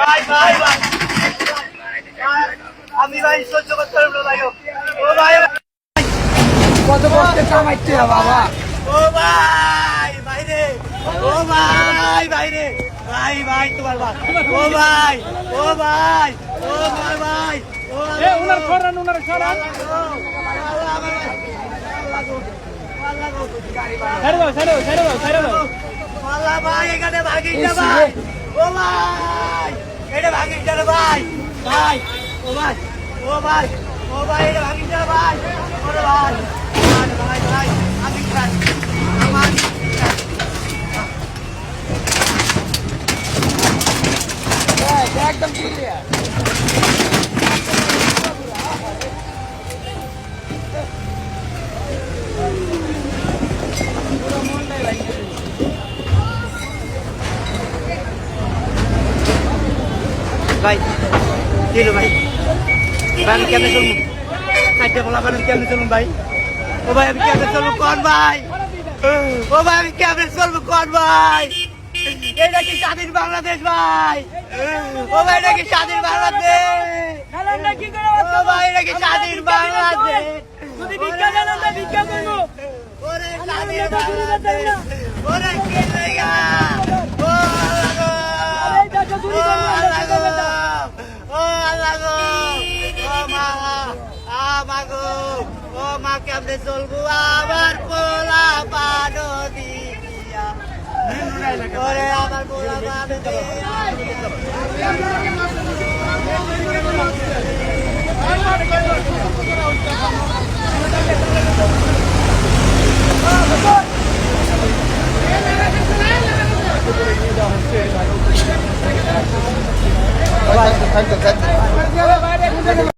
ভাই ভাই ভাই আমি ভাই সহ্য করতে পারবো ভাই ও ভাই কত কষ্ট কামাইতে বাবা ও ভাই ভাইরে ও ভাই ভাইরে ভাই ভাই তোমার ভাই ও ভাই ও ভাই ও ভাই ভাই ও উনার সরান ছেড়ে দাও আল্লাহ ভাই এখানে ভাগিস না ভাই ও ভাই এটা ভাগিস না ভাই ভাই ও ভাই ও ভাই ও ভাই এটা ভাগিস না ভাই ওরে ভাই ভাই ভাই আমি খান আমার একদম ক্লিয়ার ভাই কিলো ভাই ভাই আমি কেমনে চলবো খাইতে বলা আমি কেমনে চলুন ভাই ও ভাই আমি কেমনে চলবো কোন ভাই ও ভাই আমি কেমনে চলবো কোন ভাই এটা কি স্বাধীন বাংলাদেশ ভাই ও ভাই এটা কি স্বাধীন বাংলাদেশ ও ভাই এটা কি স্বাধীন বাংলাদেশ যদি ভিক্ষা দেন আমরা ভিক্ষা করবো ওরে স্বাধীন বাংলাদেশ ওরে কি জায়গা ও আল্লাহ গো ও আল্লাহ গো ও মা গো ও মা কেমনে চলবো আবার পোলা পানো দিয়া ওরে আমার পোলা পানো Vai,